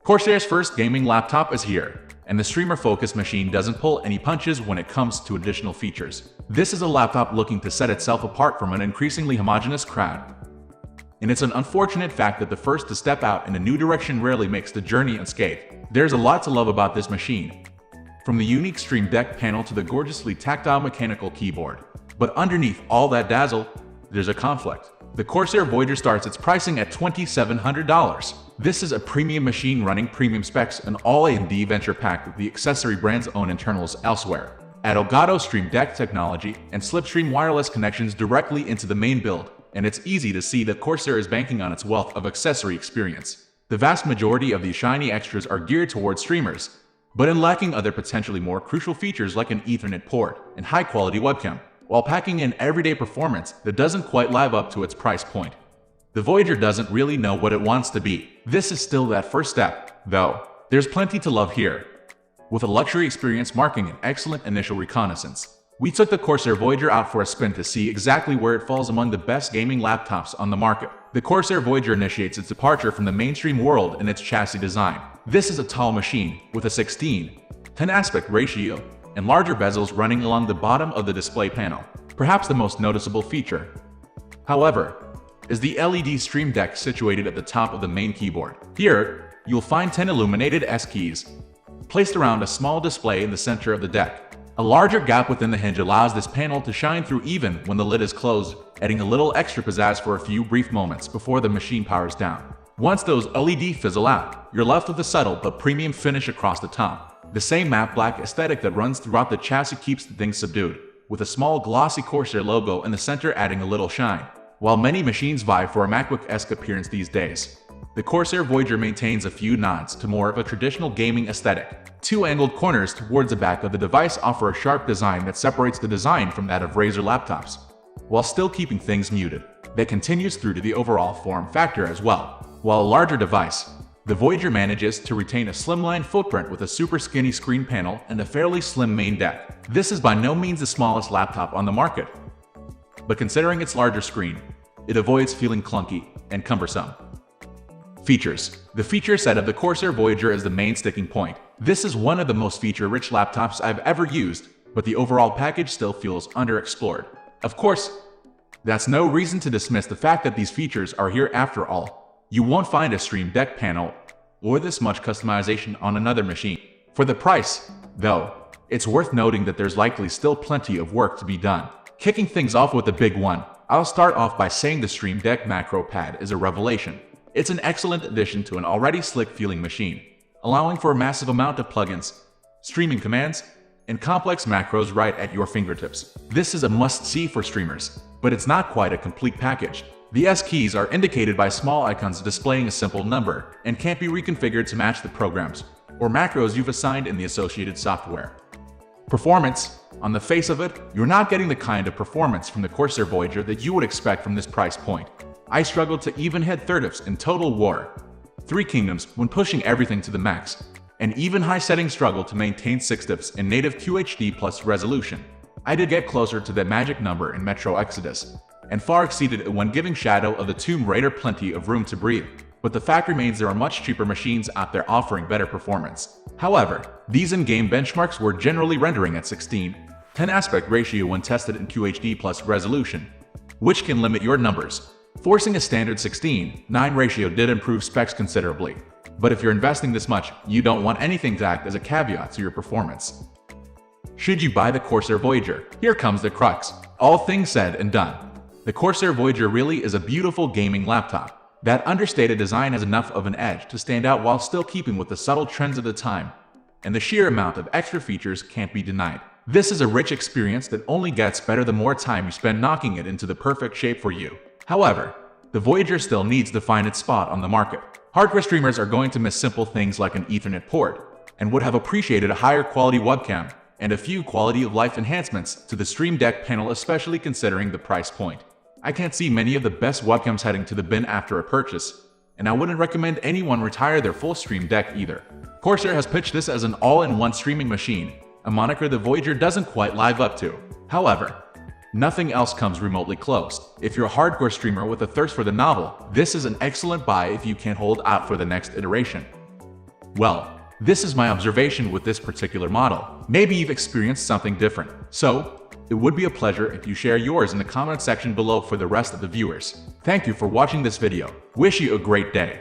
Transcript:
Corsair's first gaming laptop is here, and the streamer-focused machine doesn't pull any punches when it comes to additional features. This is a laptop looking to set itself apart from an increasingly homogeneous crowd. And it's an unfortunate fact that the first to step out in a new direction rarely makes the journey unscathed. There's a lot to love about this machine, from the unique Stream Deck panel to the gorgeously tactile mechanical keyboard. But underneath all that dazzle, there's a conflict. The Corsair Voyager starts its pricing at $2,700. This is a premium machine running premium specs and all AMD venture packed with the accessory brand's own internals elsewhere. Add Elgato Stream Deck technology and slipstream wireless connections directly into the main build, and it's easy to see that Corsair is banking on its wealth of accessory experience. The vast majority of these shiny extras are geared towards streamers, but in lacking other potentially more crucial features like an Ethernet port and high-quality webcam, while packing in everyday performance that doesn't quite live up to its price point. The Voyager doesn't really know what it wants to be. This is still that first step, though. There's plenty to love here. With a luxury experience marking an excellent initial reconnaissance, we took the Corsair Voyager out for a spin to see exactly where it falls among the best gaming laptops on the market. The Corsair Voyager initiates its departure from the mainstream world in its chassis design. This is a tall machine with a 16:10 aspect ratio and larger bezels running along the bottom of the display panel. Perhaps the most noticeable feature, however, is the LED Stream Deck situated at the top of the main keyboard. Here, you'll find 10 illuminated S keys placed around a small display in the center of the deck. A larger gap within the hinge allows this panel to shine through even when the lid is closed, adding a little extra pizzazz for a few brief moments before the machine powers down. Once those LED fizzle out, you're left with a subtle but premium finish across the top. The same matte black aesthetic that runs throughout the chassis keeps things subdued, with a small glossy Corsair logo in the center adding a little shine. While many machines vie for a MacBook-esque appearance these days, the Corsair Voyager maintains a few nods to more of a traditional gaming aesthetic. Two angled corners towards the back of the device offer a sharp design that separates the design from that of Razer laptops, while still keeping things muted. That continues through to the overall form factor as well. While a larger device, the Voyager manages to retain a slimline footprint with a super skinny screen panel and a fairly slim main deck. This is by no means the smallest laptop on the market, but considering its larger screen, it avoids feeling clunky and cumbersome. Features. The feature set of the Corsair Voyager is the main sticking point. This is one of the most feature-rich laptops I've ever used, but the overall package still feels underexplored. Of course, that's no reason to dismiss the fact that these features are here after all. You won't find a Stream Deck panel or this much customization on another machine. For the price, though, it's worth noting that there's likely still plenty of work to be done. Kicking things off with the big one, I'll start off by saying the Stream Deck macro pad is a revelation. It's an excellent addition to an already slick-feeling machine, allowing for a massive amount of plugins, streaming commands, and complex macros right at your fingertips. This is a must-see for streamers, but it's not quite a complete package. The S keys are indicated by small icons displaying a simple number and can't be reconfigured to match the programs or macros you've assigned in the associated software. Performance. On the face of it, you're not getting the kind of performance from the Corsair Voyager that you would expect from this price point. I struggled to even hit 30fps in Total War 3 Kingdoms when pushing everything to the max, and even high settings struggled to maintain 60fps in native QHD plus resolution. I did get closer to that magic number in Metro Exodus, and far exceeded it when giving Shadow of the Tomb Raider plenty of room to breathe. But the fact remains there are much cheaper machines out there offering better performance. However, these in-game benchmarks were generally rendering at 16:10 aspect ratio when tested in QHD plus resolution, which can limit your numbers. Forcing a standard 16:9 ratio did improve specs considerably, but if you're investing this much, you don't want anything to act as a caveat to your performance. Should you buy the Corsair Voyager? Here comes the crux. All things said and done, the Corsair Voyager really is a beautiful gaming laptop. That understated design has enough of an edge to stand out while still keeping with the subtle trends of the time, and the sheer amount of extra features can't be denied. This is a rich experience that only gets better the more time you spend knocking it into the perfect shape for you. However, the Voyager still needs to find its spot on the market. Hardcore streamers are going to miss simple things like an Ethernet port, and would have appreciated a higher quality webcam and a few quality of life enhancements to the Stream Deck panel, especially considering the price point. I can't see many of the best webcams heading to the bin after a purchase, and I wouldn't recommend anyone retire their full Stream Deck either. Corsair has pitched this as an all-in-one streaming machine, a moniker the Voyager doesn't quite live up to. However, nothing else comes remotely close. If you're a hardcore streamer with a thirst for the novel, this is an excellent buy if you can't hold out for the next iteration. Well, this is my observation with this particular model. Maybe you've experienced something different. So, it would be a pleasure if you share yours in the comment section below for the rest of the viewers. Thank you for watching this video. Wish you a great day.